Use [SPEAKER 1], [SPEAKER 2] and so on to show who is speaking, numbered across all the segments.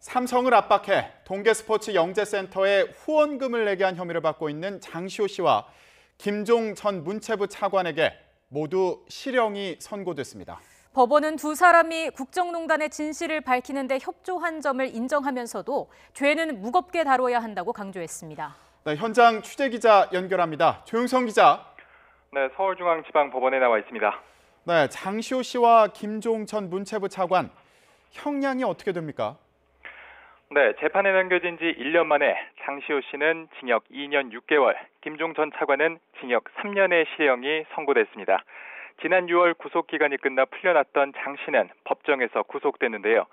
[SPEAKER 1] 삼성을 압박해 동계스포츠 영재센터에 후원금을 내게 한 혐의를 받고 있는 장시호 씨와 김종 전 문체부 차관에게 모두 실형이 선고됐습니다.
[SPEAKER 2] 법원은 두 사람이 국정농단의 진실을 밝히는 데 협조한 점을 인정하면서도 죄는 무겁게 다뤄야 한다고 강조했습니다.
[SPEAKER 1] 네, 현장 취재기자 연결합니다. 조용성 기자.
[SPEAKER 3] 네, 서울중앙지방법원에 나와 있습니다.
[SPEAKER 1] 네, 장시호 씨와 김종 전 문체부 차관, 형량이 어떻게 됩니까?
[SPEAKER 3] 네, 재판에 넘겨진 지 1년 만에 장시호 씨는 징역 2년 6개월, 김종 전 차관은 징역 3년의 실형이 선고됐습니다. 지난 6월 구속기간이 끝나 풀려났던 장 씨는 법정에서 구속됐는데요.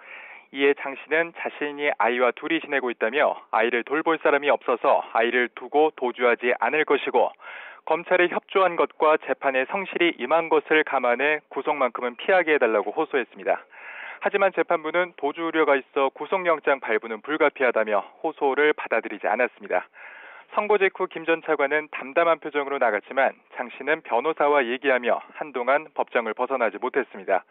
[SPEAKER 3] 이에 장 씨는 자신이 아이와 둘이 지내고 있다며 아이를 돌볼 사람이 없어서 아이를 두고 도주하지 않을 것이고 검찰에 협조한 것과 재판에 성실히 임한 것을 감안해 구속만큼은 피하게 해달라고 호소했습니다. 하지만 재판부는 도주 우려가 있어 구속영장 발부는 불가피하다며 호소를 받아들이지 않았습니다. 선고 직후 김 전 차관은 담담한 표정으로 나갔지만 장 씨는 변호사와 얘기하며 한동안 법정을 벗어나지 못했습니다.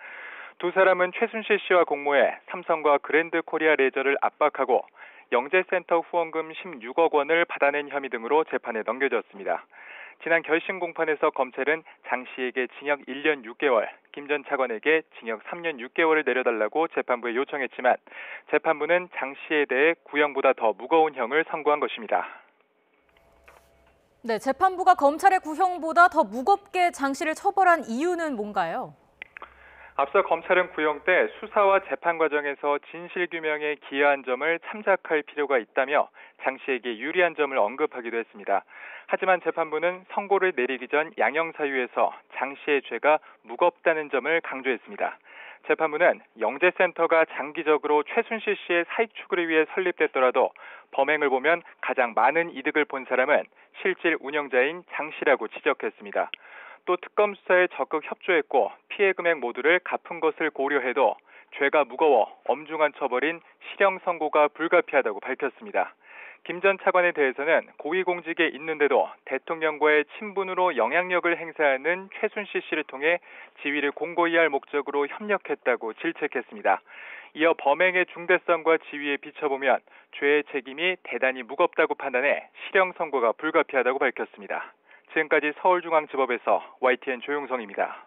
[SPEAKER 3] 두 사람은 최순실 씨와 공모해 삼성과 그랜드 코리아 레저를 압박하고 영재센터 후원금 16억 원을 받아낸 혐의 등으로 재판에 넘겨졌습니다. 지난 결심 공판에서 검찰은 장 씨에게 징역 1년 6개월, 김 전 차관에게 징역 3년 6개월을 내려달라고 재판부에 요청했지만 재판부는 장 씨에 대해 구형보다 더 무거운 형을 선고한 것입니다.
[SPEAKER 2] 네, 재판부가 검찰의 구형보다 더 무겁게 장 씨를 처벌한 이유는 뭔가요?
[SPEAKER 3] 앞서 검찰은 구형 때 수사와 재판 과정에서 진실규명에 기여한 점을 참작할 필요가 있다며 장 씨에게 유리한 점을 언급하기도 했습니다. 하지만 재판부는 선고를 내리기 전 양형사유에서 장 씨의 죄가 무겁다는 점을 강조했습니다. 재판부는 영재센터가 장기적으로 최순실 씨의 사익 추구를 위해 설립됐더라도 범행을 보면 가장 많은 이득을 본 사람은 실질 운영자인 장 씨라고 지적했습니다. 또 특검 수사에 적극 협조했고 피해 금액 모두를 갚은 것을 고려해도 죄가 무거워 엄중한 처벌인 실형 선고가 불가피하다고 밝혔습니다. 김 전 차관에 대해서는 고위공직에 있는데도 대통령과의 친분으로 영향력을 행사하는 최순실 씨를 통해 지위를 공고히 할 목적으로 협력했다고 질책했습니다. 이어 범행의 중대성과 지위에 비춰보면 죄의 책임이 대단히 무겁다고 판단해 실형 선고가 불가피하다고 밝혔습니다. 지금까지 서울중앙지법에서 YTN 조용성입니다.